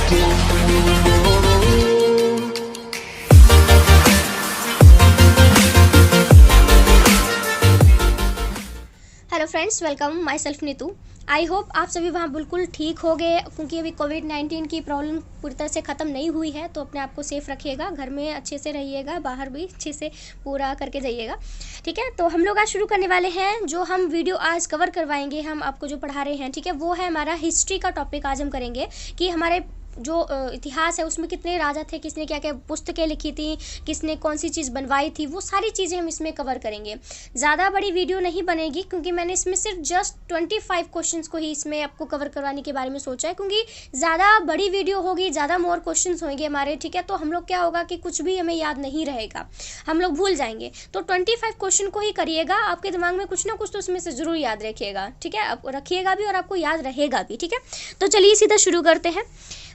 Hello friends, welcome my self Neetu. I hope आप सभी वहाँ बिल्कुल ठीक हो गए, क्योंकि अभी कोविड-19 की प्रॉब्लम पूरी तरह से ख़त्म नहीं हुई है। तो अपने आप को सेफ़ रखिएगा, घर में अच्छे से रहिएगा, बाहर भी अच्छे से पूरा करके जाइएगा, ठीक है। तो हम लोग आज शुरू करने वाले हैं। जो हम वीडियो आज कवर करवाएंगे, हम आपको जो पढ़ा रहे हैं, ठीक है, वो है हमारा हिस्ट्री का टॉपिक। आज हम करेंगे कि हमारे जो इतिहास है उसमें कितने राजा थे, किसने क्या क्या पुस्तकें लिखी थी, किसने कौन सी चीज़ बनवाई थी, वो सारी चीज़ें हम इसमें कवर करेंगे। ज़्यादा बड़ी वीडियो नहीं बनेगी, क्योंकि मैंने इसमें सिर्फ जस्ट 25 क्वेश्चंस को ही इसमें आपको कवर करवाने के बारे में सोचा है। क्योंकि ज़्यादा बड़ी वीडियो होगी, ज़्यादा मोर क्वेश्चंस होंगे हमारे, ठीक है, तो हम लोग क्या होगा कि कुछ भी हमें याद नहीं रहेगा, हम लोग भूल जाएंगे। तो 25 क्वेश्चन को ही करिएगा, आपके दिमाग में कुछ ना कुछ तो उसमें से ज़रूर याद रखिएगा, ठीक है, आप रखिएगा भी और आपको याद रहेगा भी, ठीक है। तो चलिए सीधा शुरू करते हैं।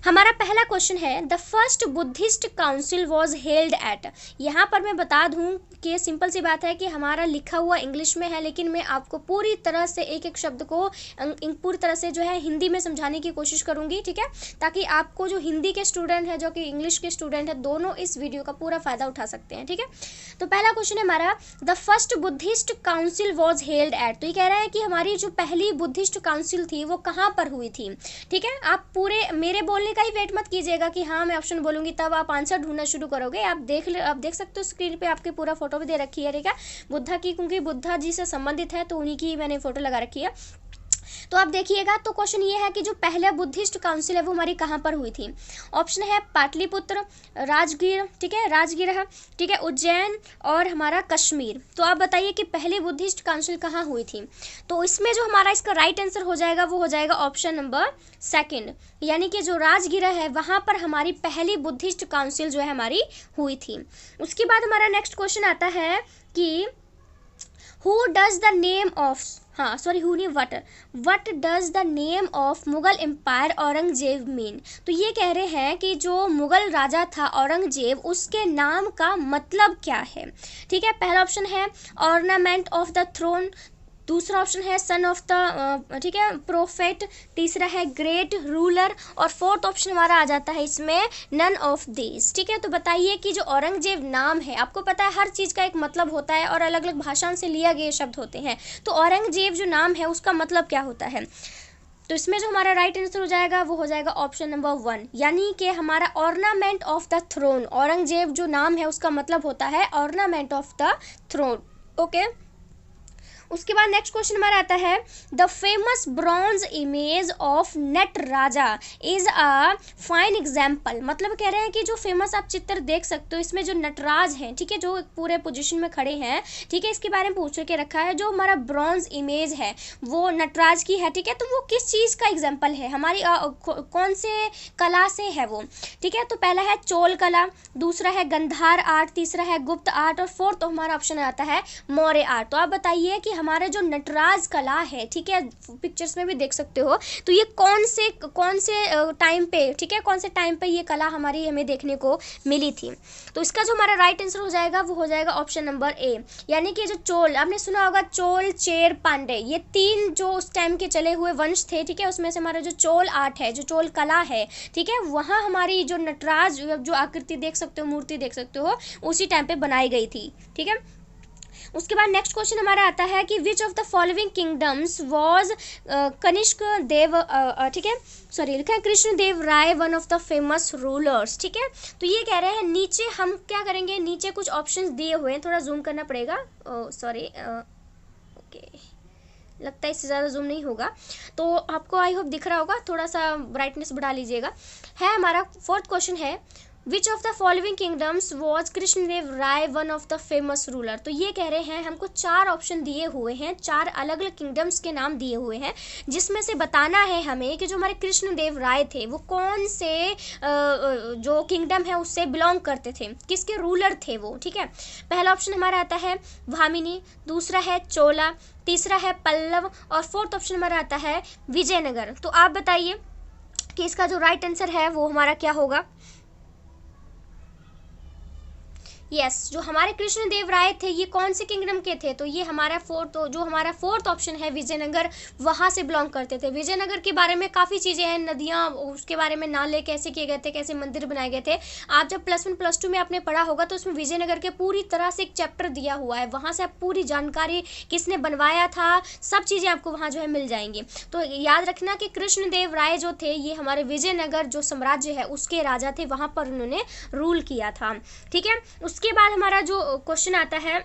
हमारा पहला क्वेश्चन है, the first Buddhist council was held at. यहाँ पर मैं बता दूँ कि सिंपल सी बात है कि हमारा लिखा हुआ इंग्लिश में है, लेकिन मैं आपको पूरी तरह से एक एक शब्द को पूरी तरह से जो है हिंदी में समझाने की कोशिश करूँगी, ठीक है, ताकि आपको जो हिंदी के स्टूडेंट हैं, जो कि इंग्लिश के स्टूडेंट हैं, दोनों इस वीडियो का पूरा फ़ायदा उठा सकते हैं, ठीक है। तो पहला क्वेश्चन है हमारा, the first Buddhist council was held at. तो ये कह रहा है कि हमारी जो पहली बुद्धिस्ट काउंसिल थी वो कहाँ पर हुई थी, ठीक है। आप पूरे मेरे बोलने का ही वेट मत कीजिएगा कि हाँ मैं ऑप्शन बोलूंगी तब आप आंसर ढूंढना शुरू करोगे। आप देख सकते हो स्क्रीन पे आपके पूरा फोटो भी दे रखी है, ठीक है, बुद्धा की, क्योंकि बुद्धा जी से संबंधित है तो उन्हीं की मैंने फोटो लगा रखी है। तो आप देखिएगा, तो क्वेश्चन ये है कि जो पहला बुद्धिस्ट काउंसिल है वो हमारी कहाँ पर हुई थी। ऑप्शन है पाटलिपुत्र, राजगीर, ठीक है, राजगीर, ठीक है, उज्जैन और हमारा कश्मीर। तो आप बताइए कि पहली बुद्धिस्ट काउंसिल कहाँ हुई थी। तो इसमें जो हमारा इसका राइट आंसर हो जाएगा वो हो जाएगा ऑप्शन नंबर सेकंड, यानी कि जो राजगीर है वहाँ पर हमारी पहली बुद्धिस्ट काउंसिल जो है हमारी हुई थी। उसके बाद हमारा नेक्स्ट क्वेश्चन आता है कि who does the name of, what does the name of Mughal empire Aurangzeb mean. तो ये कह रहे हैं कि जो मुगल राजा था औरंगजेब, उसके नाम का मतलब क्या है, ठीक है। पहला ऑप्शन है ऑर्नामेंट ऑफ द थ्रोन, दूसरा ऑप्शन है सन ऑफ द, ठीक है, प्रोफेट, तीसरा है ग्रेट रूलर और फोर्थ ऑप्शन हमारा आ जाता है इसमें नन ऑफ दिस, ठीक है। तो बताइए कि जो औरंगजेब नाम है, आपको पता है हर चीज़ का एक मतलब होता है और अलग अलग भाषाओं से लिया गए शब्द होते हैं, तो औरंगजेब जो नाम है उसका मतलब क्या होता है। तो इसमें जो हमारा राइट आंसर हो जाएगा वो हो जाएगा ऑप्शन नंबर 1, यानी कि हमारा ornament of the throne. Aurangzeb जो नाम है उसका मतलब होता है ornament of the throne, okay. उसके बाद नेक्स्ट क्वेश्चन हमारा आता है, the famous bronze image of Nataraja is a fine example. मतलब कह रहे हैं कि जो फेमस आप चित्र देख सकते हो, इसमें जो नटराज हैं, ठीक है, जो पूरे पोजीशन में खड़े हैं, ठीक है, इसके बारे में पूछ के रखा है। जो हमारा ब्रॉन्ज इमेज है वो नटराज की है, ठीक है, तो वो किस चीज़ का एग्जाम्पल है, हमारी कौन से कला से है वो, ठीक है। तो पहला है चोल कला, दूसरा है गंधार आर्ट, तीसरा है गुप्त आर्ट और फोर्थ हमारा ऑप्शन आता है मौर्य आर्ट। तो आप बताइए कि हमारा जो नटराज कला है, ठीक है, पिक्चर्स में भी देख सकते हो, तो ये कौन से टाइम पे, ठीक है, कौन से टाइम पे ये कला हमारी हमें देखने को मिली थी। तो इसका जो हमारा राइट आंसर हो जाएगा वो हो जाएगा ऑप्शन नंबर ए, यानी कि जो चोल, आपने सुना होगा चोल, चेर, पांडे, ये तीन जो उस टाइम के चले हुए वंश थे, ठीक है, उसमें से हमारा जो चोल आर्ट है, जो चोल कला है, ठीक है, वहाँ हमारी जो नटराज जो आकृति देख सकते हो, मूर्ति देख सकते हो, उसी टाइम पे बनाई गई थी, ठीक है। उसके बाद नेक्स्ट क्वेश्चन हमारा आता है कि which of the following kingdoms was Kanishka Dev, ठीक है, सॉरी लिखा है Krishna Deva Raya one of the famous rulers, ठीक है। तो ये कह रहे हैं, नीचे हम क्या करेंगे, नीचे कुछ ऑप्शंस दिए हुए हैं, थोड़ा जूम करना पड़ेगा, सॉरी, ओके, लगता है इससे ज़्यादा जूम नहीं होगा, तो आपको आई होप दिख रहा होगा, थोड़ा सा ब्राइटनेस बढ़ा लीजिएगा। है हमारा फोर्थ क्वेश्चन है, which of the following kingdoms was Krishnadeva Raya one of the famous ruler. तो ये कह रहे हैं, हमको 4 ऑप्शन दिए हुए हैं, 4 अलग अलग किंगडम्स के नाम दिए हुए हैं, जिसमें से बताना है हमें कि जो हमारे कृष्णदेव राय थे वो कौन से जो किंगडम है उससे बिलोंग करते थे, किसके रूलर थे वो, ठीक है। पहला ऑप्शन हमारा आता है भामिनी, दूसरा है चोला, तीसरा है पल्लव और फोर्थ ऑप्शन हमारा आता है विजयनगर। तो आप बताइए कि इसका जो राइट आंसर है वो हमारा क्या होगा। यस, जो हमारे कृष्णदेव राय थे ये कौन से किंगडम के थे, तो ये हमारा फोर्थ ऑप्शन है विजयनगर, वहाँ से बिलोंग करते थे। विजयनगर के बारे में काफ़ी चीज़ें हैं, नदियाँ, उसके बारे में नाले कैसे किए गए थे, कैसे मंदिर बनाए गए थे। आप जब +1 +2 में आपने पढ़ा होगा तो उसमें विजयनगर के पूरी तरह से एक चैप्टर दिया हुआ है, वहाँ से आप पूरी जानकारी किसने बनवाया था सब चीज़ें आपको वहाँ जो है मिल जाएंगी। तो याद रखना कि कृष्णदेव राय जो थे ये हमारे विजयनगर जो साम्राज्य है उसके राजा थे, वहाँ पर उन्होंने रूल किया था। ठीक है, उसके बाद हमारा जो क्वेश्चन आता है,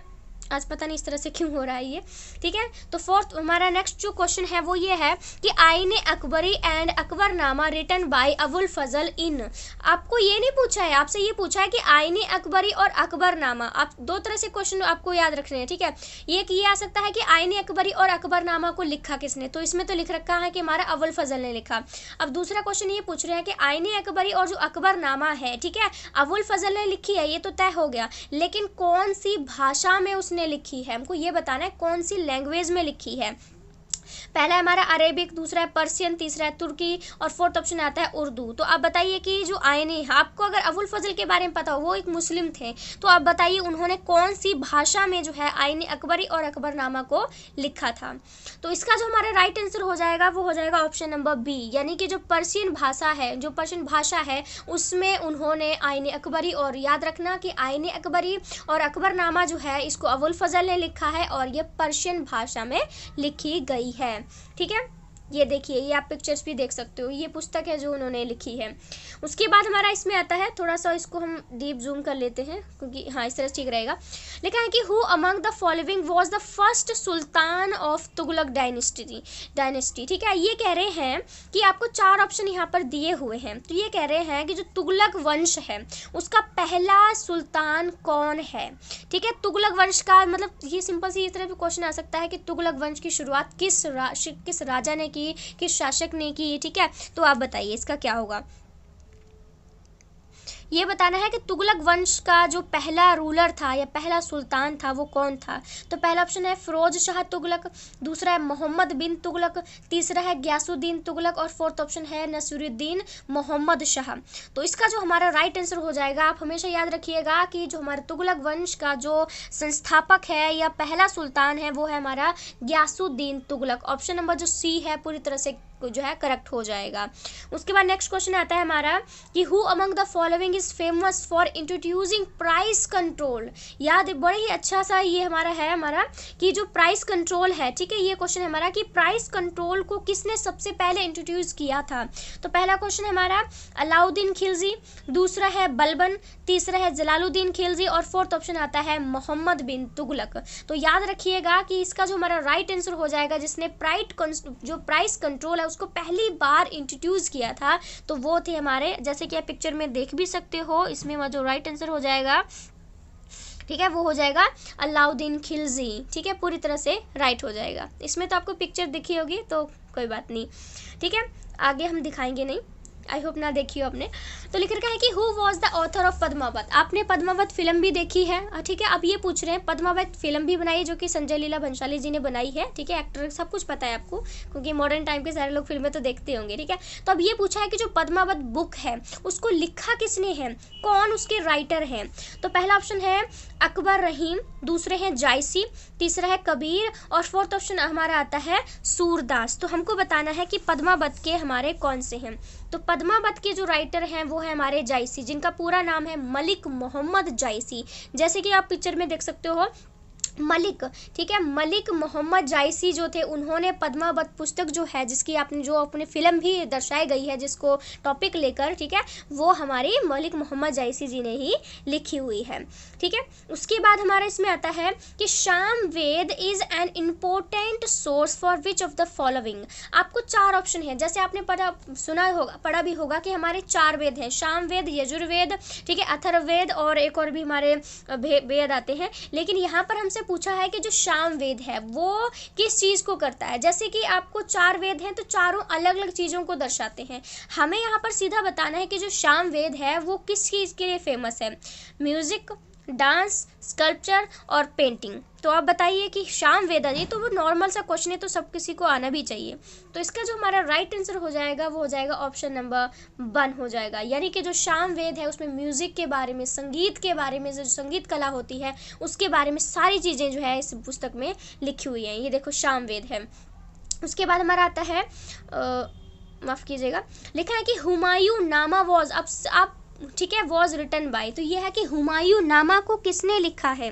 आज पता नहीं इस तरह से क्यों हो रहा है ये, ठीक है। तो फोर्थ हमारा नेक्स्ट जो क्वेश्चन है वो ये है कि Ain Akbari and Akbarnama written by Abul Fazl in. आपको ये नहीं पूछा है, आपसे ये पूछा है कि आईने अकबरी और अकबरनामा, आप दो तरह से क्वेश्चन आपको याद रखने हैं, ठीक है। ये आ सकता है कि आईने अकबरी और अकबरनामा को लिखा किसने, तो इसमें तो लिख रखा है कि हमारा अबुल फजल ने लिखा। अब दूसरा क्वेश्चन ये पूछ रहे हैं कि आईने अकबरी और जो अकबरनामा है, ठीक है, अबुल फजल ने लिखी है, ये तो तय हो गया, लेकिन कौन सी भाषा में उसने लिखी है, हमको ये बताना है कौन सी लैंग्वेज में लिखी है। पहला है हमारा अरेबिक, दूसरा है पर्शियन, तीसरा है तुर्की और फोर्थ ऑप्शन आता है उर्दू। तो आप बताइए कि जो आईने, आपको अगर अबुल फजल के बारे में पता हो, वो एक मुस्लिम थे, तो आप बताइए उन्होंने कौन सी भाषा में जो है आईने अकबरी और अकबरनामा को लिखा था। तो इसका जो हमारा राइट आंसर हो जाएगा वो हो जाएगा ऑप्शन नंबर बी, यानी कि जो पर्शियन भाषा है, जो पर्शियन भाषा है उसमें उन्होंने आईने अकबरी, और याद रखना कि आईने अकबरी और अकबरनामा जो है इसको अबुल फजल ने लिखा है और ये पर्शियन भाषा में लिखी गई है। ठीक है, ये देखिए, ये आप पिक्चर्स भी देख सकते हो, ये पुस्तक है जो उन्होंने लिखी है। उसके बाद हमारा इसमें आता है, थोड़ा सा इसको हम डीप जूम कर लेते हैं क्योंकि हाँ इस तरह ठीक रहेगा। लिखा है कि who among the following was the first sultan of Tughlaq dynasty. ठीक है, ये कह रहे हैं कि आपको 4 ऑप्शन यहाँ पर दिए हुए हैं, तो ये कह रहे हैं कि जो तुगलक वंश है उसका पहला सुल्तान कौन है। ठीक है, तुगलक वंश का मतलब ये सिंपल सी इस तरह भी क्वेश्चन आ सकता है कि तुगलक वंश की शुरुआत किस राजा ने की, किस शासक ने की। ठीक है, तो आप बताइए इसका क्या होगा। ये बताना है कि तुगलक वंश का जो पहला रूलर था या पहला सुल्तान था वो कौन था। तो पहला ऑप्शन है फिरोज शाह तुगलक, दूसरा है मोहम्मद बिन तुगलक, तीसरा है गयासुद्दीन तुगलक और फोर्थ ऑप्शन है नसीरुद्दीन मोहम्मद शाह। तो इसका जो हमारा राइट आंसर हो जाएगा, आप हमेशा याद रखिएगा कि जो हमारे तुगलक वंश का जो संस्थापक है या पहला सुल्तान है वो है हमारा गयासुद्दीन तुगलक। ऑप्शन नंबर जो सी है पूरी तरह से जो है करेक्ट हो जाएगा। उसके बाद नेक्स्ट क्वेश्चन आता है हमारा कि who among the following is famous for introducing price control. याद, बड़े ही अच्छा सा ये हमारा है कि जो प्राइस कंट्रोल है, ठीक है, ये क्वेश्चन है हमारा कि प्राइस कंट्रोल को किसने सबसे पहले इंट्रोड्यूस किया था। तो पहला क्वेश्चन है हमारा अलाउद्दीन खिलजी, दूसरा है बलबन, तीसरा है जलालुद्दीन खिलजी और फोर्थ ऑप्शन आता है मोहम्मद बिन तुगलक। तो याद रखिएगा कि इसका जो हमारा राइट आंसर हो जाएगा, जिसने जो प्राइस कंट्रोल उसको पहली बार इंट्रोड्यूस किया था, तो वो थे हमारे, जैसे कि आप पिक्चर में देख भी सकते हो, इसमें जो राइट आंसर हो जाएगा, ठीक है, वो हो जाएगा अलाउद्दीन खिलजी। ठीक है, पूरी तरह से राइट हो जाएगा। इसमें तो आपको पिक्चर दिखी होगी तो कोई बात नहीं, ठीक है, आगे हम दिखाएंगे नहीं, आई होप ना देखी हो आपने। तो लिख रखा है कि who was the author of Padmavat. आपने पद्मावत फिल्म भी देखी है, ठीक है। अब ये पूछ रहे हैं पद्मावत फिल्म भी बनाई जो कि संजय लीला भंसाली जी ने बनाई है, ठीक है, एक्टर सब कुछ पता है आपको क्योंकि मॉडर्न टाइम के सारे लोग फिल्में तो देखते होंगे, ठीक है। तो अब ये पूछा है कि जो पद्मावत बुक है उसको लिखा किसने है, कौन उसके राइटर हैं। तो पहला ऑप्शन है अकबर रहीम, दूसरे हैं जायसी, तीसरा है कबीर और फोर्थ ऑप्शन हमारा आता है सूरदास। तो हमको बताना है कि पद्मावत के हमारे कौन से हैं। तो पद्मावत के जो राइटर हैं वो है हमारे जायसी, जिनका पूरा नाम है मलिक मोहम्मद जायसी, जैसे कि आप पिक्चर में देख सकते हो मलिक, ठीक है, मलिक मोहम्मद जायसी जो थे उन्होंने पद्मावत पुस्तक जो है, जिसकी आपने जो अपने फिल्म भी दर्शाई गई है जिसको टॉपिक लेकर, ठीक है, वो हमारे मलिक मोहम्मद जायसी जी ने ही लिखी हुई है। ठीक है, उसके बाद हमारा इसमें आता है कि Sama Veda is an important source for which of the following. आपको 4 ऑप्शन है, जैसे आपने पढ़ा भी होगा कि हमारे 4 वेद हैं, शाम वेद, यजुर्वेद, ठीक है, अथर्ववेद और एक और भी हमारे वेद आते हैं। लेकिन यहाँ पर हमसे पूछा है कि जो शाम वेद है वो किस चीज़ को करता है। जैसे कि आपको 4 वेद हैं तो चारों अलग अलग चीज़ों को दर्शाते हैं। हमें यहाँ पर सीधा बताना है कि जो शाम वेद है वो किस चीज़ के लिए फेमस है, म्यूजिक, डांस, स्कल्पचर और पेंटिंग। तो आप बताइए कि सामवेद, ये तो वो नॉर्मल सा क्वेश्चन है, तो सब किसी को आना भी चाहिए। तो इसका जो हमारा राइट आंसर हो जाएगा वो हो जाएगा ऑप्शन नंबर 1 हो जाएगा। यानी कि जो सामवेद है उसमें म्यूजिक के बारे में, संगीत के बारे में, जो संगीत कला होती है उसके बारे में सारी चीज़ें जो है इस पुस्तक में लिखी हुई हैं। ये देखो सामवेद है। उसके बाद हमारा आता है माफ़ कीजिएगा, लिखा है कि हुमायूं नामा वॉज, अब आप ठीक है, वॉज रिटन बाय, तो ये है कि हुमायूं नामा को किसने लिखा है।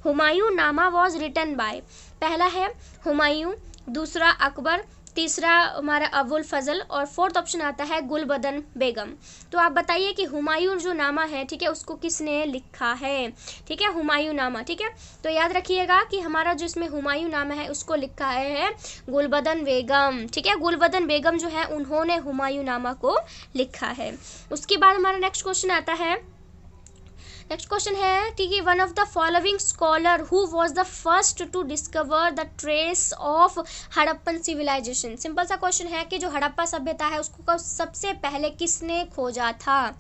हुमायूं नामा वॉज रिटन बाय, पहला है हुमायूं, दूसरा अकबर, तीसरा हमारा अबुल फजल और फोर्थ ऑप्शन आता है गुलबदन बेगम। तो आप बताइए कि हुमायूं जो नामा है, ठीक है, उसको किसने लिखा है। ठीक है, हुमायूं नामा। ठीक है, तो याद रखिएगा कि हमारा जो इसमें हुमायूं नामा है उसको लिखा है गुलबदन बेगम। ठीक है, गुलबदन बेगम जो है उन्होंने हुमायूं नामा को लिखा है। उसके बाद हमारा नेक्स्ट क्वेश्चन आता है, नेक्स्ट क्वेश्चन है कि one of the following scholar who was the first to discover the trace of Harappan civilisation. Simple सा क्वेश्चन है कि जो हड़प्पा सभ्यता है उसको सबसे पहले किसने खोजा था।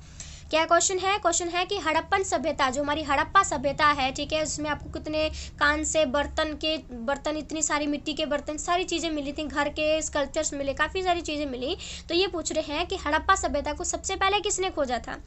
क्या क्वेश्चन है, क्वेश्चन है कि हड़प्पन सभ्यता, जो हमारी हड़प्पा सभ्यता है, ठीक है, उसमें आपको कितने कान से बर्तन, इतनी सारी मिट्टी के बर्तन, सारी चीज़ें मिली थी, घर के स्कल्पचर्स मिले, काफ़ी सारी चीज़ें मिली। तो ये पूछ रहे हैं कि हड़प्पा सभ्यता को सबसे पहले किसने खोजा था।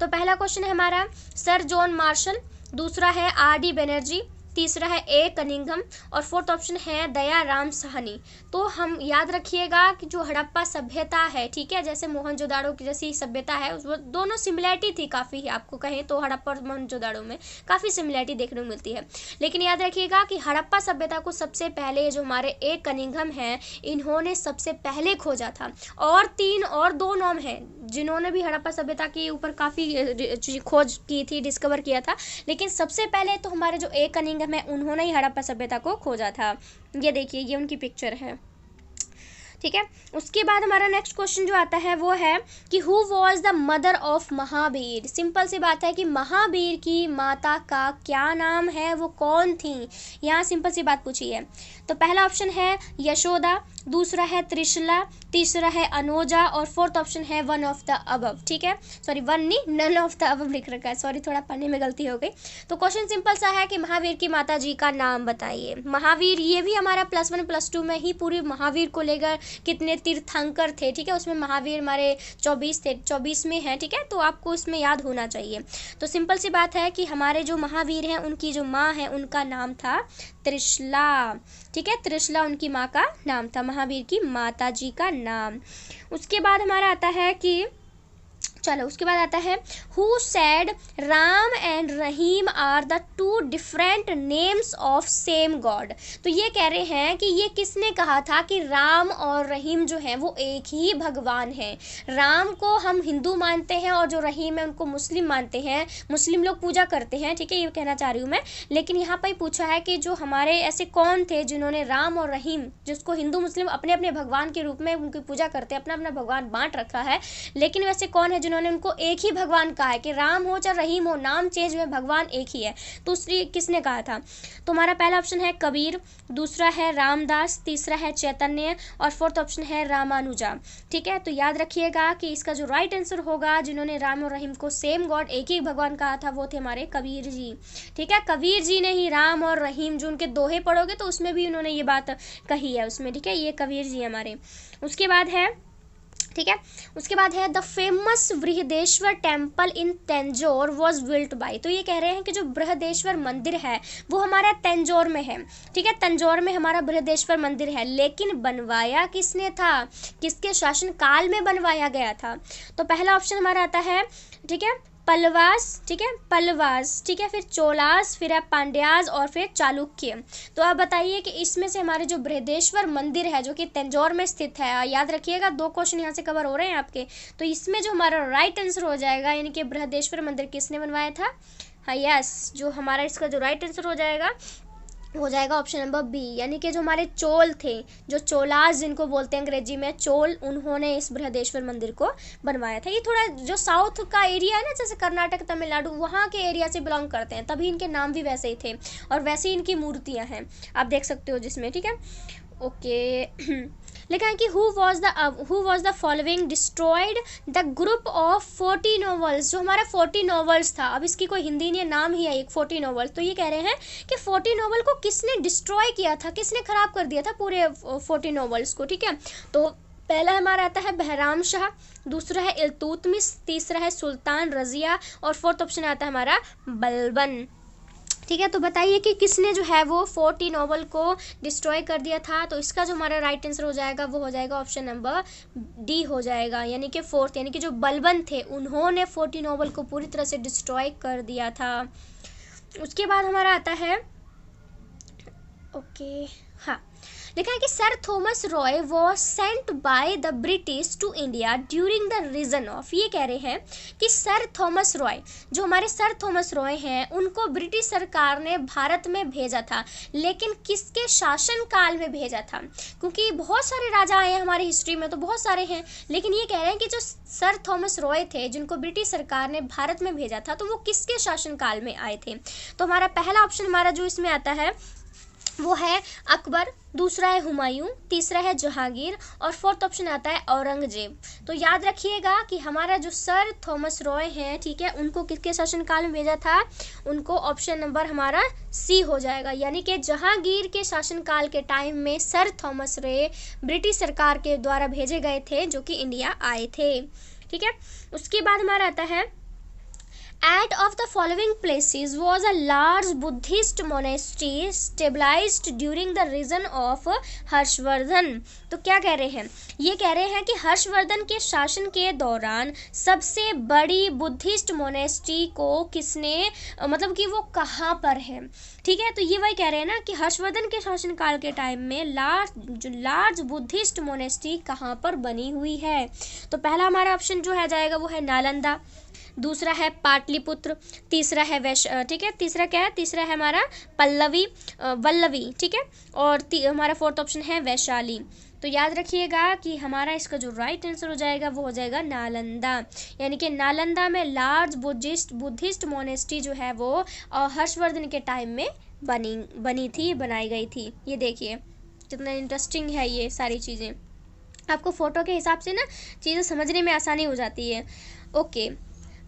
तो पहला क्वेश्चन है हमारा सर जॉन मार्शल, दूसरा है R.D. बनर्जी, तीसरा है ए कनिंघम और फोर्थ ऑप्शन है दयाराम साहनी। तो हम याद रखिएगा कि जो हड़प्पा सभ्यता है, ठीक है, जैसे मोहनजोदाड़ो की जैसी सभ्यता है, उस दोनों सिमिलैरिटी थी काफ़ी, आपको कहें तो हड़प्पा और मोहनजोदाड़ो में काफ़ी सिमिलैरिटी देखने को मिलती है। लेकिन याद रखिएगा कि हड़प्पा सभ्यता को सबसे पहले जो हमारे ए कनिंघम हैं, इन्होंने सबसे पहले खोजा था। और 3 और 2 नाम हैं जिन्होंने भी हड़प्पा सभ्यता के ऊपर काफ़ी खोज की थी, डिस्कवर किया था, लेकिन सबसे पहले तो हमारे जो ए कनिंघम है उन्होंने ही हड़प्पा सभ्यता को खोजा था। ये देखिए, ये उनकी पिक्चर है। ठीक है, उसके बाद हमारा नेक्स्ट क्वेश्चन जो आता है वो है कि who was the mother of Mahavira. Simple सी बात है कि महावीर की माता का क्या नाम है, वो कौन थी। यहाँ सिंपल सी बात पूछी है। तो पहला ऑप्शन है यशोदा, दूसरा है त्रिशला, तीसरा है अनोजा और फोर्थ ऑप्शन है वन ऑफ द अबव। ठीक है, सॉरी वन नहीं, नन ऑफ द अबव लिख रखा है, सॉरी थोड़ा पढ़ने में गलती हो गई। तो क्वेश्चन सिंपल सा है कि महावीर की माता जी का नाम बताइए। महावीर, ये भी हमारा +1 +2 में ही पूरी महावीर को लेकर कितने तीर्थंकर थे, ठीक है, उसमें महावीर हमारे 24 थे, 24 में है। ठीक है, तो आपको इसमें याद होना चाहिए। तो सिंपल सी बात है कि हमारे जो महावीर हैं उनकी जो माँ है उनका नाम था त्रिशला। ठीक है, त्रिशला उनकी माँ का नाम था, महावीर की माता जी का नाम। उसके बाद हमारा आता है कि चलो उसके बाद आता है who said Ram and Rahim are the 2 different names of same god. तो ये कह रहे हैं कि ये किसने कहा था कि राम और रहीम जो है वो एक ही भगवान है। राम को हम हिंदू मानते हैं और जो रहीम है उनको मुस्लिम मानते हैं, मुस्लिम लोग पूजा करते हैं। ठीक है, ये कहना चाह रही हूँ मैं। लेकिन यहाँ पर पूछा है कि जो हमारे ऐसे कौन थे जिन्होंने राम और रहीम, जिसको हिंदू मुस्लिम अपने अपने भगवान के रूप में उनकी पूजा करते हैं, अपना अपना भगवान बांट रखा है, लेकिन वैसे कौन है जिन्होंने उनको एक ही भगवान कहा है कि राम हो चाहे रहीम हो, नाम चेंज में भगवान एक ही है। तो उसने किसने कहा था। तो हमारा पहला ऑप्शन है कबीर, दूसरा है रामदास, तीसरा है चैतन्य और फोर्थ ऑप्शन है रामानुजा। ठीक है, तो याद रखिएगा कि इसका जो राइट आंसर होगा, जिन्होंने राम और रहीम को सेम गॉड, एक ही भगवान कहा था, वो थे हमारे कबीर जी। ठीक है, कबीर जी ने ही राम और रहीम, जो उनके दोहे पढ़ोगे तो उसमें भी उन्होंने ये बात कही है उसमें। ठीक है, ये कबीर जी हमारे। उसके बाद है, ठीक है, उसके बाद है the famous Brihadeshwara temple in Tanjore was built by. तो ये कह रहे हैं कि जो बृहदेश्वर मंदिर है वो हमारा तंजौर में है। ठीक है, तंजौर में हमारा बृहदेश्वर मंदिर है, लेकिन बनवाया किसने था, किसके शासन काल में बनवाया गया था। तो पहला ऑप्शन हमारा आता है, ठीक है, पल्लवास, ठीक है, पल्लवास, ठीक है, फिर चोलास, फिर है पांड्यास और फिर चालुक्य। तो आप बताइए कि इसमें से हमारे जो बृहदेश्वर मंदिर है जो कि तंजौर में स्थित है, याद रखिएगा 2 क्वेश्चन यहाँ से कवर हो रहे हैं आपके, तो इसमें जो हमारा राइट आंसर हो जाएगा, यानी कि बृहदेश्वर मंदिर किसने बनवाया था। हाँ यस, जो हमारा इसका जो राइट आंसर हो जाएगा ऑप्शन नंबर बी, यानी कि जो हमारे चोल थे, जो चोलास जिनको बोलते हैं अंग्रेजी में चोल, उन्होंने इस बृहदेश्वर मंदिर को बनवाया था। ये थोड़ा जो साउथ का एरिया है ना, जैसे कर्नाटक, तमिलनाडु, वहाँ के एरिया से बिलोंग करते हैं, तभी इनके नाम भी वैसे ही थे और वैसे ही इनकी मूर्तियाँ हैं, आप देख सकते हो जिसमें। ठीक है, ओके। लिखा है कि who was the following destroyed the group of 40 novels, जो हमारा 40 नॉवेल्स था, अब इसकी कोई हिंदी नहीं है, नाम ही है एक 40 नॉवेल्स, तो ये कह रहे हैं कि 40 नॉवेल को किसने डिस्ट्रॉय किया था, किसने खराब कर दिया था पूरे 40 नॉवेल्स को, ठीक है। तो पहला हमारा आता है बहराम शाह, दूसरा है इल्तुतमिश, तीसरा है सुल्तान रजिया और फोर्थ ऑप्शन आता है हमारा बलबन, ठीक है। तो बताइए कि किसने जो है वो 40 नॉवल को डिस्ट्रॉय कर दिया था। तो इसका जो हमारा राइट आंसर हो जाएगा वो हो जाएगा ऑप्शन नंबर डी हो जाएगा, यानी कि फोर्थ, यानी कि जो बलबन थे उन्होंने 40 नॉवल को पूरी तरह से डिस्ट्रॉय कर दिया था। उसके बाद हमारा आता है हाँ, लिखा है कि sir Thomas Roe was sent by the British to India during the reign of, ये कह रहे हैं कि सर थॉमस रॉय, जो हमारे सर थॉमस रॉय हैं, उनको ब्रिटिश सरकार ने भारत में भेजा था, लेकिन किसके शासन काल में भेजा था, क्योंकि बहुत सारे राजा आए हैं हमारी हिस्ट्री में, तो बहुत सारे हैं, लेकिन ये कह रहे हैं कि जो सर थॉमस रॉय थे जिनको ब्रिटिश सरकार ने भारत में भेजा था, तो वो किसके शासन काल में आए थे। तो हमारा पहला ऑप्शन हमारा जो इसमें आता है वो है अकबर, दूसरा है हुमायूं, तीसरा है जहांगीर और फोर्थ ऑप्शन आता है औरंगजेब। तो याद रखिएगा कि हमारा जो सर थॉमस रॉय हैं, ठीक है, उनको किसके शासनकाल में भेजा था, उनको ऑप्शन नंबर हमारा सी हो जाएगा, यानी कि जहांगीर के शासनकाल के टाइम में सर थॉमस रॉय ब्रिटिश सरकार के द्वारा भेजे गए थे, जो कि इंडिया आए थे, ठीक है। उसके बाद हमारा आता है At of the following places was a large Buddhist monastery stabilized during the reign of Harshvardhan. तो क्या कह रहे हैं, ये कह रहे हैं कि हर्षवर्धन के शासन के दौरान सबसे बड़ी बुद्धिस्ट मोनेस्ट्री को किसने, मतलब कि वो कहाँ पर है, ठीक है। तो ये वही कह रहे हैं ना कि हर्षवर्धन के शासनकाल के टाइम में लार्ज बुद्धिस्ट मोनेस्ट्री कहाँ पर बनी हुई है। तो पहला हमारा ऑप्शन जो है जाएगा वो है नालंदा, दूसरा है पाटलिपुत्र, तीसरा है ठीक है, तीसरा क्या है, तीसरा है हमारा वल्लवी, ठीक है, और हमारा फोर्थ ऑप्शन है वैशाली। तो याद रखिएगा कि हमारा इसका जो राइट आंसर हो जाएगा वो हो जाएगा नालंदा, यानी कि नालंदा में लार्ज बुद्धिस्ट मोनेस्ट्री जो है वो हर्षवर्धन के टाइम में बनाई गई थी। ये देखिए कितना इंटरेस्टिंग है ये सारी चीज़ें, आपको फोटो के हिसाब से ना चीज़ें समझने में आसानी हो जाती है। ओके,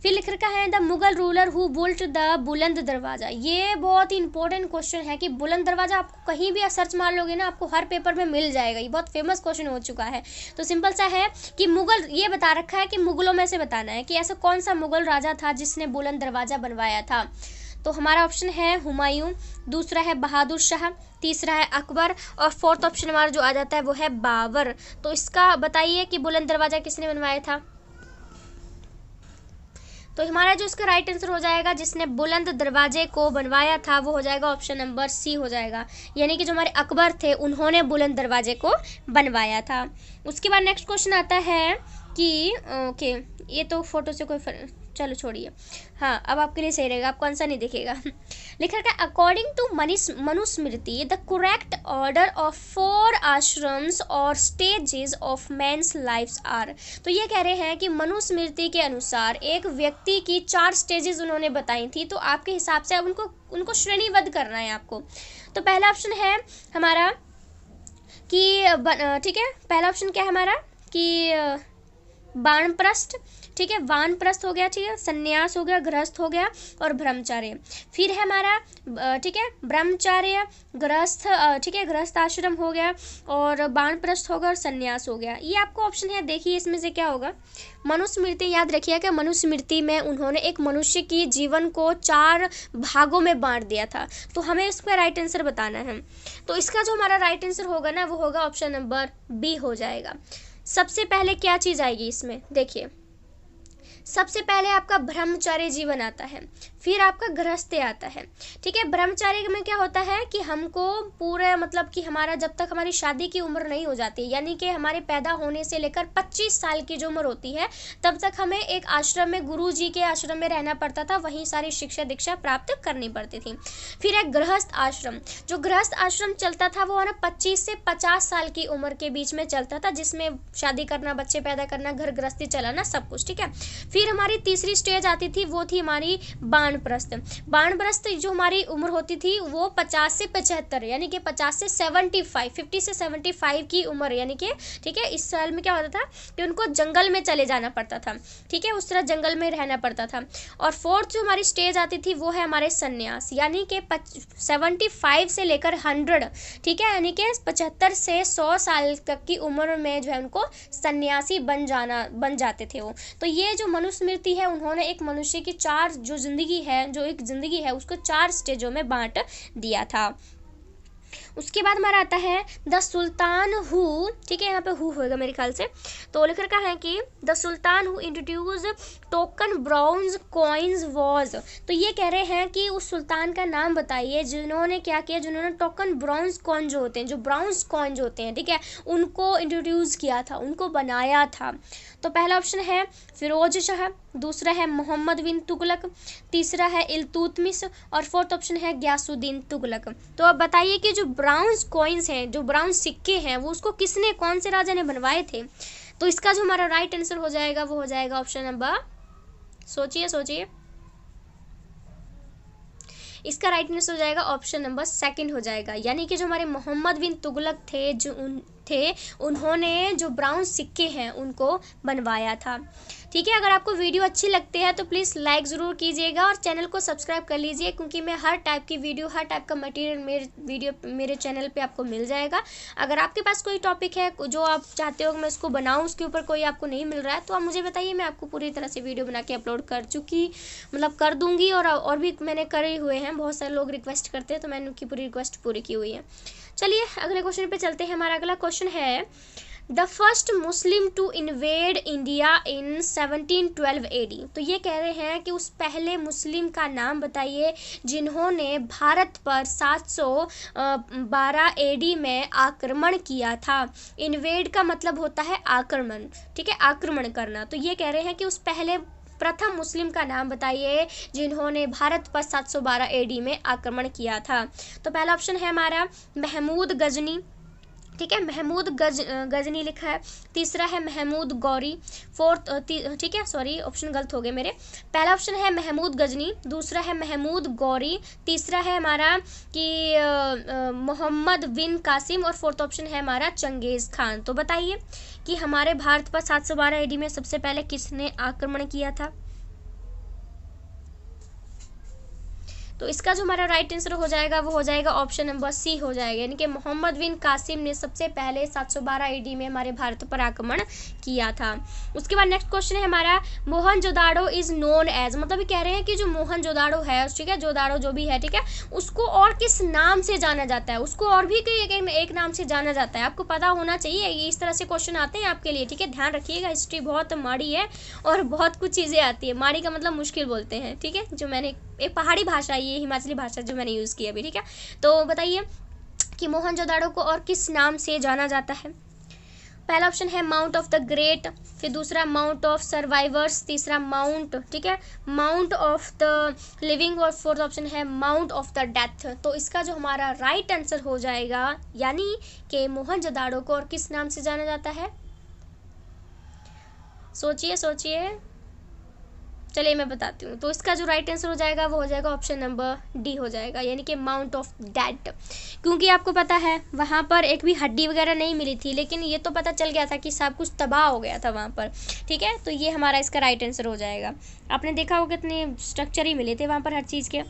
फिर लिख रखा है the Mughal ruler who built the Buland Darwaza. ये बहुत ही इंपॉर्टेंट क्वेश्चन है कि बुलंद दरवाज़ा आपको कहीं भी सर्च मार लोगे ना, आपको हर पेपर में मिल जाएगा, ये बहुत फेमस क्वेश्चन हो चुका है। तो सिंपल सा है कि मुगल, ये बता रखा है कि मुगलों में से बताना है कि ऐसा कौन सा मुगल राजा था जिसने बुलंद दरवाज़ा बनवाया था। तो हमारा ऑप्शन है हुमायूं, दूसरा है बहादुर शाह, तीसरा है अकबर और फोर्थ ऑप्शन हमारा जो आ जाता है वो है बाबर। तो इसका बताइए कि बुलंद दरवाज़ा किसने बनवाया था। तो हमारा जो इसका राइट आंसर हो जाएगा जिसने बुलंद दरवाजे को बनवाया था वो हो जाएगा ऑप्शन नंबर सी हो जाएगा, यानी कि जो हमारे अकबर थे उन्होंने बुलंद दरवाजे को बनवाया था। उसके बाद नेक्स्ट क्वेश्चन आता है कि ओके, ये तो फोटो से कोई चलो छोड़िए, हाँ अब आपके लिए सही रहेगा, आपको आंसर नहीं दिखेगा। लिखा है according to Manusmriti the correct order of 4 ashrams or stages of men's lifes are. तो ये कह रहे हैं कि मनुस्मृति के अनुसार एक व्यक्ति की 4 स्टेजेस उन्होंने बताई थी, तो आपके हिसाब से अब उनको श्रेणीबद्ध करना है आपको। तो पहला ऑप्शन है हमारा कि ठीक है, पहला ऑप्शन क्या है हमारा कि वानप्रस्थ, ठीक है, वानप्रस्थ हो गया, ठीक है, सन्यास हो गया, गृहस्थ हो गया और ब्रह्मचार्य। फिर है हमारा ठीक है ब्रह्मचार्य, गृहस्थ, ठीक है, गृहस्थ आश्रम हो गया और वानप्रस्थ हो गया और सन्यास हो गया। ये आपको ऑप्शन है, देखिए इसमें से क्या होगा। मनुस्मृति, याद रखिए कि मनुस्मृति में उन्होंने एक मनुष्य की जीवन को 4 भागों में बांट दिया था, तो हमें इसका राइट आंसर बताना है। तो इसका जो हमारा राइट आंसर होगा ना वो होगा ऑप्शन नंबर बी हो जाएगा। सबसे पहले क्या चीज़ आएगी इसमें, देखिए सबसे पहले आपका ब्रह्मचार्य जीवन आता है, फिर आपका गृहस्थ्य आता है, ठीक है। ब्रह्मचार्य में क्या होता है कि हमको पूरे मतलब कि हमारा जब तक हमारी शादी की उम्र नहीं हो जाती, यानी कि हमारे पैदा होने से लेकर 25 साल की जो उम्र होती है तब तक हमें एक आश्रम में, गुरु जी के आश्रम में रहना पड़ता था, वहीं सारी शिक्षा दीक्षा प्राप्त करनी पड़ती थी। फिर एक गृहस्थ आश्रम, जो गृहस्थ आश्रम चलता था वो 25 से 50 साल की उम्र के बीच में चलता था, जिसमें शादी करना, बच्चे पैदा करना, घर गृहस्थी चलाना, सब कुछ, ठीक है। फिर हमारी तीसरी स्टेज आती थी, वो थी हमारी बानप्रस्थ। बानप्रस्थ जो हमारी उम्र होती थी वो 50 से 75 यानी कि 50 से 75 50 से 75 की उम्र, यानी कि ठीक है, इस साल में क्या होता था कि उनको जंगल में चले जाना पड़ता था, ठीक है, उस तरह जंगल में रहना पड़ता था। और फोर्थ जो हमारी स्टेज आती थी वो है हमारे संन्यास, यानी कि 75 से लेकर 100, ठीक है, यानी कि 75 से 100 साल तक की उम्र में जो है उनको सन्यासी बन जाते थे वो। तो ये जो मनुस्मृति है, उन्होंने एक मनुष्य की चार जो जिंदगी है, जो एक जिंदगी है, उसको 4 स्टेजों में बांट दिया था। उसके बाद हमारा आता है द सुल्तान हु, ठीक है, यहाँ पे हु होगा मेरे ख्याल से। तो लिख रखा है कि the sultan who introduce token bronze coins was. तो ये कह रहे हैं कि उस सुल्तान का नाम बताइए जिन्होंने क्या किया, जिन्होंने टोकन ब्राउन्स कॉइन जो होते हैं, जो ब्राउन्स कॉइन जो होते हैं, ठीक है, उनको इंट्रोड्यूस किया था, उनको बनाया था। तो पहला ऑप्शन है फिरोज शाह, दूसरा है मोहम्मद बिन तुगलक, तीसरा है इल्तुतमिश और फोर्थ ऑप्शन है गयासुद्दीन तुगलक। तो अब बताइए कि जो ब्राउन्स कॉइन्स हैं, जो ब्राउन सिक्के हैं, वो उसको किसने, कौन से राजा ने बनवाए थे? तो इसका जो हमारा राइट आंसर हो जाएगा वो हो जाएगा ऑप्शन नंबर, सोचिए सोचिए, इसका राइट आंसर हो जाएगा ऑप्शन नंबर सेकंड हो जाएगा, यानी कि जो हमारे मोहम्मद बिन तुगलक थे, उन्होंने जो ब्राउन सिक्के हैं उनको बनवाया था। ठीक है, अगर आपको वीडियो अच्छी लगती है तो प्लीज़ लाइक ज़रूर कीजिएगा और चैनल को सब्सक्राइब कर लीजिए, क्योंकि मैं हर टाइप की वीडियो, हर टाइप का मटेरियल मेरे चैनल पे आपको मिल जाएगा। अगर आपके पास कोई टॉपिक है जो आप चाहते हो मैं उसको बनाऊँ, उसके ऊपर कोई आपको नहीं मिल रहा है, तो आप मुझे बताइए, मैं आपको पूरी तरह से वीडियो बना के अपलोड कर दूँगी। और भी मैंने करे हुए हैं, बहुत सारे लोग रिक्वेस्ट करते हैं तो मैंने उनकी पूरी रिक्वेस्ट पूरी की हुई है। चलिए अगले क्वेश्चन पे चलते हैं। हमारा अगला क्वेश्चन है the first Muslim to invade India in 1712 AD। तो ये कह रहे हैं कि उस पहले मुस्लिम का नाम बताइए जिन्होंने भारत पर 712 AD में आक्रमण किया था। इन्वेड का मतलब होता है आक्रमण, ठीक है, आक्रमण करना। तो ये कह रहे हैं कि उस पहले प्रथम मुस्लिम का नाम बताइए जिन्होंने भारत पर 712 AD में आक्रमण किया था। तो पहला ऑप्शन है हमारा महमूद गजनी, ठीक है, महमूद गजनी लिखा है। तीसरा है महमूद गौरी, फोर्थ ठीक है, सॉरी ऑप्शन गलत हो गए मेरे। पहला ऑप्शन है महमूद गजनी, दूसरा है महमूद गौरी, तीसरा है हमारा कि मोहम्मद बिन कासिम और फोर्थ ऑप्शन है हमारा चंगेज़ खान। तो बताइए कि हमारे भारत पर 712 AD में सबसे पहले किसने आक्रमण किया था? तो इसका जो हमारा राइट आंसर हो जाएगा वो हो जाएगा ऑप्शन नंबर सी हो जाएगा, यानी कि मोहम्मद बिन कासिम ने सबसे पहले 712 AD में हमारे भारत पर आक्रमण किया था। उसके बाद नेक्स्ट क्वेश्चन है हमारा मोहनजोदाड़ो इज नोन एज, मतलब कह रहे हैं कि जो मोहनजोदाड़ो है, ठीक है, जोदाड़ो जो भी है, ठीक है, उसको और किस नाम से जाना जाता है? उसको और भी एक नाम से जाना जाता है, आपको पता होना चाहिए। इस तरह से क्वेश्चन आते हैं आपके लिए, ठीक है, ध्यान रखिएगा। हिस्ट्री बहुत माड़ी है और बहुत कुछ चीज़ें आती है, माड़ी का मतलब मुश्किल बोलते हैं, ठीक है, जो मैंने एक पहाड़ी भाषा, ये हिमाचली भाषा जो मैंने यूज़ की अभी, ठीक है। तो बताइए कि मोहनजोदाड़ो को और किस नाम से जाना जाता है? पहला ऑप्शन है माउंट ऑफ द ग्रेट, फिर दूसरा माउंट ऑफ सर्वाइवर्स, तीसरा माउंट, ठीक है, माउंट ऑफ द लिविंग और फोर्थ ऑप्शन है माउंट ऑफ द डेथ। तो इसका जो हमारा राइट आंसर हो जाएगा, यानी कि मोहनजोदाड़ो को और किस नाम से जाना जाता है? सोचिए सोचिए, चलिए मैं बताती हूँ। तो इसका जो राइट आंसर हो जाएगा वो हो जाएगा ऑप्शन नंबर डी हो जाएगा, यानी कि माउंट ऑफ डेड। क्योंकि आपको पता है वहाँ पर एक भी हड्डी वगैरह नहीं मिली थी, लेकिन ये तो पता चल गया था कि सब कुछ तबाह हो गया था वहाँ पर, ठीक है। तो ये हमारा इसका राइट आंसर हो जाएगा। आपने देखा होगा कितने स्ट्रक्चर ही मिले थे वहाँ पर हर चीज़ के।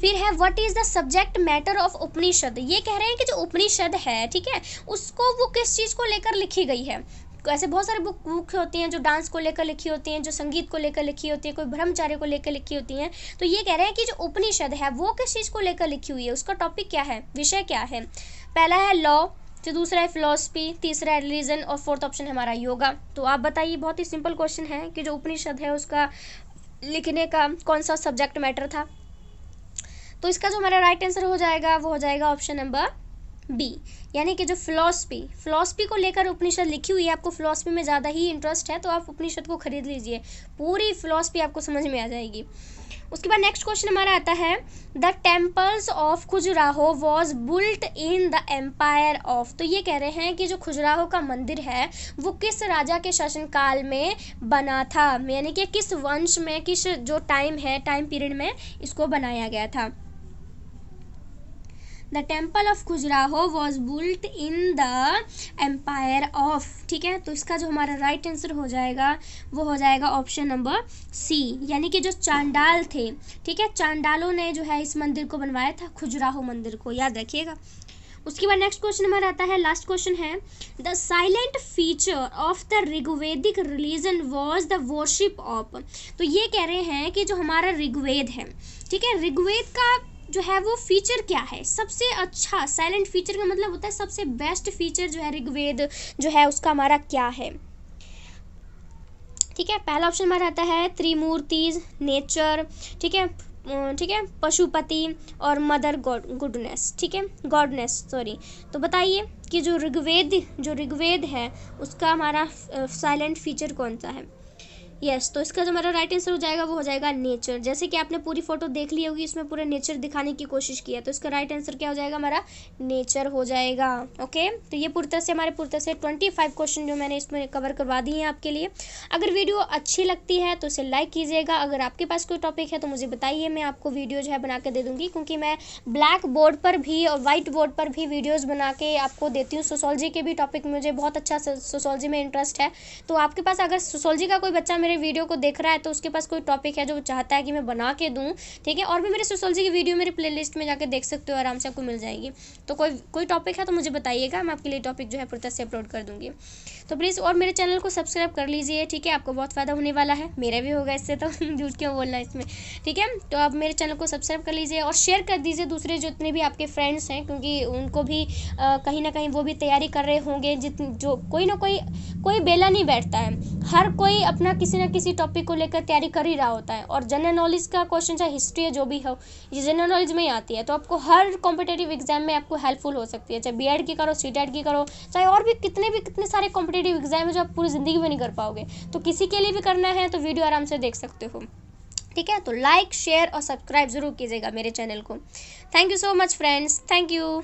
फिर है what is the subject matter of Upanishad. ये कह रहे हैं कि जो उपनिषद है, ठीक है, उसको वो किस चीज़ को लेकर लिखी गई है। ऐसे बहुत सारे बुक होती हैं जो डांस को लेकर लिखी होती हैं, जो संगीत को लेकर लिखी होती है, कोई ब्रह्मचार्य को लेकर लिखी होती हैं। तो ये कह रहे हैं कि जो उपनिषद है वो किस चीज़ को लेकर लिखी हुई है, उसका टॉपिक क्या है, विषय क्या है। पहला है लॉ, फिर दूसरा है फिलॉसफी, तीसरा है रिलीजन और फोर्थ ऑप्शन है हमारा योगा। तो आप बताइए, बहुत ही सिंपल क्वेश्चन है कि जो उपनिषद है उसका लिखने का कौन सा सब्जेक्ट मैटर था। तो इसका जो हमारा राइट आंसर हो जाएगा वो हो जाएगा ऑप्शन नंबर बी, यानी कि जो फिलॉसफी को लेकर उपनिषद लिखी हुई है, आपको फिलॉसफी में ज़्यादा ही इंटरेस्ट है तो आप उपनिषद को खरीद लीजिए, पूरी फिलॉसफी आपको समझ में आ जाएगी। उसके बाद नेक्स्ट क्वेश्चन हमारा आता है, the temples of Khajuraho was built in the empire of. तो ये कह रहे हैं कि जो खजुराहो का मंदिर है वो किस राजा के शासनकाल में बना था, यानी कि किस वंश में, किस जो टाइम पीरियड में इसको बनाया गया था। The temple of Khajuraho was built in the empire of. ठीक है, तो इसका जो हमारा राइट आंसर हो जाएगा वो हो जाएगा ऑप्शन नंबर सी, यानी कि जो चांडाल थे, ठीक है, चांडालों ने जो है इस मंदिर को बनवाया था, खजुराहो मंदिर को, याद रखिएगा। उसके बाद नेक्स्ट क्वेश्चन हमारा आता है, लास्ट क्वेश्चन है, the silent feature of the Rigvedic religion was the worship of. तो ये कह रहे हैं कि जो हमारा ऋग्वेद है, ठीक है, ऋग्वेद का जो है वो फीचर क्या है, सबसे अच्छा, साइलेंट फीचर का मतलब होता है सबसे बेस्ट फीचर जो है ऋग्वेद जो है उसका हमारा क्या है। ठीक है, पहला ऑप्शन हमारा आता है त्रिमूर्तिज, नेचर, ठीक है, पशुपति और मदर गुडनेस, ठीक है, गॉडनेस सॉरी। तो बताइए कि जो ऋग्वेद है उसका हमारा साइलेंट फीचर कौन सा है। यस, तो इसका जो हमारा राइट आंसर हो जाएगा वो हो जाएगा नेचर। जैसे कि आपने पूरी फोटो देख ली होगी, इसमें पूरा नेचर दिखाने की कोशिश की है, तो इसका राइट आंसर क्या हो जाएगा, हमारा नेचर हो जाएगा। ओके, तो ये पूरी तरह से 25 क्वेश्चन जो मैंने इसमें कवर करवा दिए हैं आपके लिए। अगर वीडियो अच्छी लगती है तो इसे लाइक कीजिएगा। अगर आपके पास कोई टॉपिक है तो मुझे बताइए, मैं आपको वीडियो जो है बना के दे दूँगी, क्योंकि मैं ब्लैक बोर्ड पर भी और वाइट बोर्ड पर भी वीडियोज़ बना के आपको देती हूँ। सोशोलॉजी के भी टॉपिक मुझे बहुत अच्छा सोशोलॉजी में इंटरेस्ट है, तो आपके पास अगर सोशोलॉजी का कोई बच्चा मेरे वीडियो को देख रहा है तो उसके पास कोई टॉपिक है जो चाहता है कि मैं बना के दूं, ठीक है, और भी मेरे सोशोलॉजी की वीडियो मेरे प्लेलिस्ट में जाके देख सकते हो, आराम से आपको मिल जाएगी। तो कोई टॉपिक है तो मुझे बताइएगा, मैं आपके लिए टॉपिक जो है पूरी तरह से अपलोड कर दूंगी। तो प्लीज़ और मेरे चैनल को सब्सक्राइब कर लीजिए, ठीक है, आपको बहुत फ़ायदा होने वाला है, मेरा भी होगा इससे, तो झूठ क्यों बोलना इसमें, ठीक है। तो आप मेरे चैनल को सब्सक्राइब कर लीजिए और शेयर कर दीजिए दूसरे जितने भी आपके फ्रेंड्स हैं, क्योंकि उनको भी कहीं ना कहीं वो भी तैयारी कर रहे होंगे, जो कोई बेला नहीं बैठता है, हर कोई अपना किसी न किसी टॉपिक को लेकर तैयारी कर ही रहा होता है। और जनरल नॉलेज का क्वेश्चन चाहे हिस्ट्री है जो भी हो, ये जनरल नॉलेज में ही आती है, तो आपको हर कॉम्पिटेटिव एग्जाम में आपको हेल्पफुल हो सकती है, चाहे बीएड की करो, सीटेट की करो, चाहे और भी कितने सारे कॉम्पिटेटिव एग्जाम है जो आप पूरी ज़िंदगी में नहीं कर पाओगे, तो किसी के लिए भी करना है तो वीडियो आराम से देख सकते हो, ठीक है। तो लाइक, शेयर और सब्सक्राइब जरूर कीजिएगा मेरे चैनल को। Thank you so much friends, thank you.